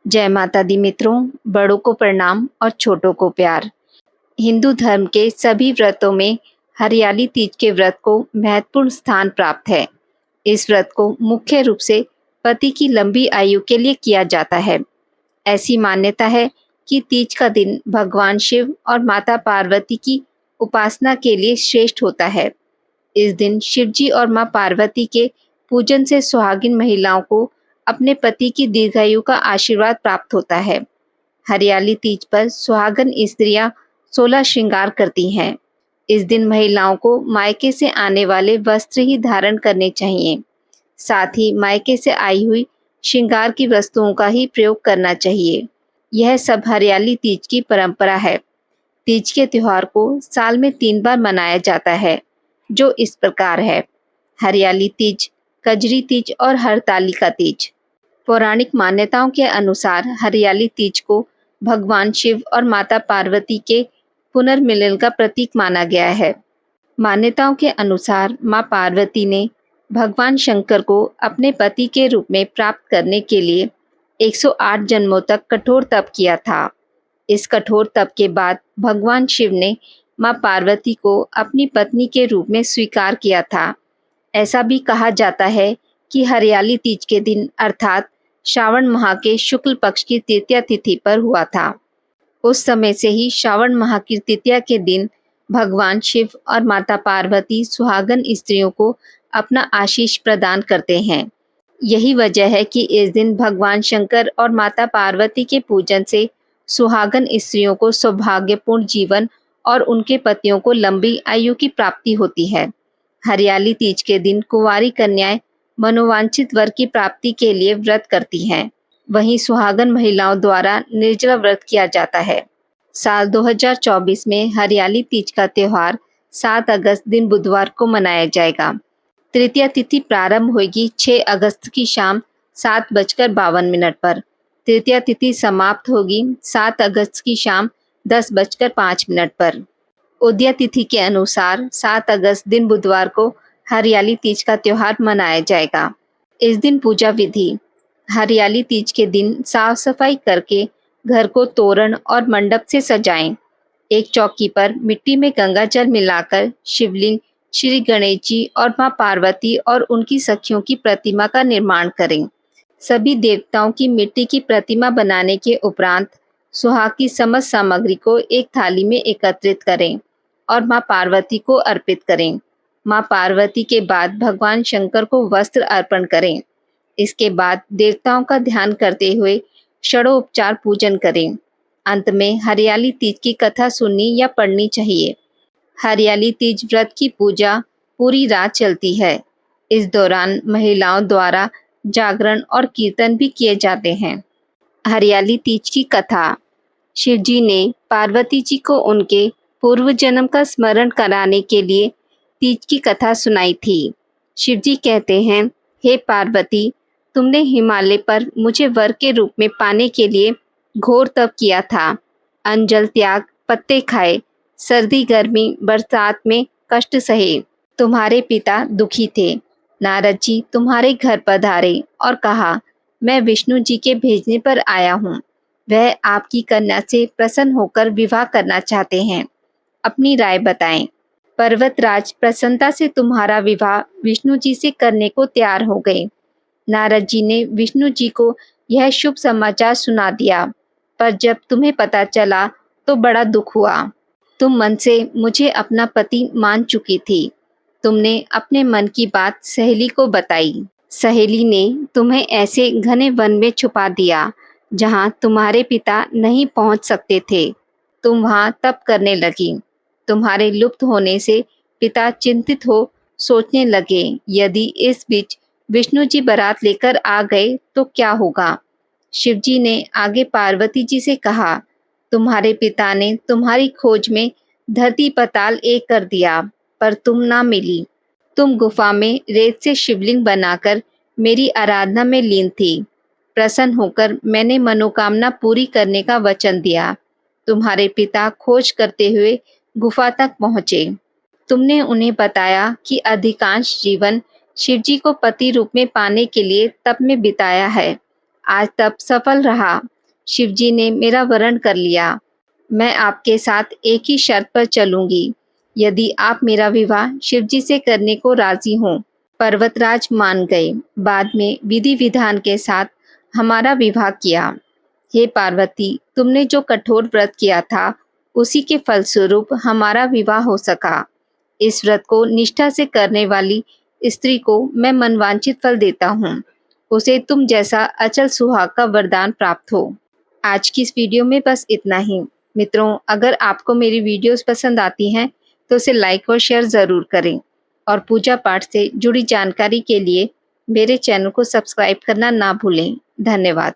जय माता दी मित्रों, बड़ों को प्रणाम और छोटों को प्यार। हिंदू धर्म के सभी व्रतों में हरियाली तीज के व्रत को महत्वपूर्ण स्थान प्राप्त है। इस व्रत को मुख्य रूप से पति की लंबी आयु के लिए किया जाता है। ऐसी मान्यता है कि तीज का दिन भगवान शिव और माता पार्वती की उपासना के लिए श्रेष्ठ होता है। इस दिन शिव जी और मां पार्वती के पूजन से सुहागिन महिलाओं को अपने पति की दीर्घायु का आशीर्वाद प्राप्त होता है। हरियाली तीज पर सुहागन स्त्रियां 16 श्रृंगार करती हैं। इस दिन महिलाओं को मायके से आने वाले वस्त्र ही धारण करने चाहिए। साथ ही मायके से आई हुई श्रृंगार की वस्तुओं का ही प्रयोग करना चाहिए। यह सब हरियाली तीज की परंपरा है। तीज के त्योहार को साल में 3 बार मनाया जाता है, जो इस प्रकार है: हरियाली तीज, कजरी तीज और हरतालिका तीज। पौराणिक मान्यताओं के अनुसार हरियाली तीज को भगवान शिव और माता पार्वती के पुनर्मिलन का प्रतीक माना गया है। मान्यताओं के अनुसार मां पार्वती ने भगवान शंकर को अपने पति के रूप में प्राप्त करने के लिए 108 जन्मों तक कठोर तप किया था। इस कठोर तप के बाद भगवान शिव ने मां पार्वती को अपनी पत्नी के रूप में स्वीकार किया था। ऐसा भी कहा जाता है कि हरियाली तीज के दिन अर्थात श्रावण माह के शुक्ल पक्ष की तृतीया तिथि पर हुआ था। उस समय से ही श्रावण माह की तृतीया के दिन भगवान शिव और माता पार्वती सुहागन स्त्रियों को अपना आशीष प्रदान करते हैं। यही वजह है कि इस दिन भगवान शंकर और माता पार्वती के पूजन से सुहागन स्त्रियों को सौभाग्यपूर्ण जीवन और उनके पतियों को लंबी आयु की प्राप्ति होती है। हरियाली तीज के दिन कुंवारी कन्याएं मनोवांछित वर की प्राप्ति के लिए व्रत करती हैं। वहीं सुहागन महिलाओं द्वारा निर्जला व्रत किया जाता है। साल 2024 में हरियाली तीज का त्योहार 7 अगस्त दिन बुधवार को मनाया जाएगा। तृतीया तिथि प्रारंभ होगी 6 अगस्त की शाम 7:52 पर। तृतीया तिथि समाप्त होगी 7 अगस्त की शाम 10:05 पर। उदया तिथि के अनुसार 7 अगस्त दिन बुधवार को हरियाली तीज का त्योहार मनाया जाएगा। इस दिन पूजा विधि: हरियाली तीज के दिन साफ सफाई करके घर को तोरण और मंडप से सजाएं। एक चौकी पर मिट्टी में गंगा जल मिलाकर शिवलिंग, श्री गणेश जी और मां पार्वती और उनकी सखियों की प्रतिमा का निर्माण करें। सभी देवताओं की मिट्टी की प्रतिमा बनाने के उपरांत सुहाग की समस्त सामग्री को एक थाली में एकत्रित करें और मां पार्वती को अर्पित करें। मां पार्वती के बाद भगवान शंकर को वस्त्र अर्पण करें। इसके बाद देवताओं का ध्यान करते हुए षडोपचार पूजन करें। अंत में हरियाली तीज की कथा सुननी या पढ़नी चाहिए। हरियाली तीज व्रत की पूजा पूरी रात चलती है। इस दौरान महिलाओं द्वारा जागरण और कीर्तन भी किए जाते हैं। हरियाली तीज की कथा: शिव जी ने पार्वती जी को उनके पूर्व जन्म का स्मरण कराने के लिए तीज की कथा सुनाई थी। शिव जी कहते हैं, हे पार्वती, तुमने हिमालय पर मुझे वर के रूप में पाने के लिए घोर तप किया था। अन्न जल त्याग, पत्ते खाए, सर्दी गर्मी बरसात में कष्ट सहे। तुम्हारे पिता दुखी थे। नारद जी तुम्हारे घर पधारे और कहा, मैं विष्णु जी के भेजने पर आया हूँ। वह आपकी कन्या से प्रसन्न होकर विवाह करना चाहते हैं। अपनी राय बताएं। पर्वतराज प्रसन्नता से तुम्हारा विवाह विष्णु जी से करने को तैयार हो गए। नारद जी ने विष्णु जी को यह शुभ समाचार सुना दिया, पर जब तुम्हें पता चला तो बड़ा दुख हुआ। तुम मन से मुझे अपना पति मान चुकी थी। तुमने अपने मन की बात सहेली को बताई। सहेली ने तुम्हें ऐसे घने वन में छुपा दिया जहां तुम्हारे पिता नहीं पहुंच सकते थे। तुम वहां तप करने लगी। तुम्हारे लुप्त होने से पिता चिंतित हो सोचने लगे, यदि इस बीच विष्णु जी बारात लेकर आ गए तो क्या होगा। शिव जी ने आगे पार्वती जी से कहा, तुम्हारे पिता ने तुम्हारी खोज में धरती पताल एक कर दिया, पर तुम ना मिली। तुम गुफा में रेत से शिवलिंग बनाकर मेरी आराधना में लीन थी। प्रसन्न होकर मैंने मनोकामना पूरी करने का वचन दिया। तुम्हारे पिता खोज करते हुए गुफा तक पहुँचे। तुमने उन्हें बताया कि अधिकांश जीवन शिव जी को पति रूप में पाने के लिए तप में बिताया है। आज तप सफल रहा। शिवजी ने मेरा वरण कर लिया। मैं आपके साथ एक ही शर्त पर चलूंगी, यदि आप मेरा विवाह शिवजी से करने को राजी हों। पर्वतराज मान गए। बाद में विधि विधान के साथ हमारा विवाह किया। हे पार्वती, तुमने जो कठोर व्रत किया था, उसी के फलस्वरूप हमारा विवाह हो सका। इस व्रत को निष्ठा से करने वाली स्त्री को मैं मनवांछित फल देता हूँ। उसे तुम जैसा अचल सुहाग का वरदान प्राप्त हो। आज की इस वीडियो में बस इतना ही। मित्रों, अगर आपको मेरी वीडियोस पसंद आती हैं तो उसे लाइक और शेयर ज़रूर करें और पूजा पाठ से जुड़ी जानकारी के लिए मेरे चैनल को सब्सक्राइब करना ना भूलें। धन्यवाद।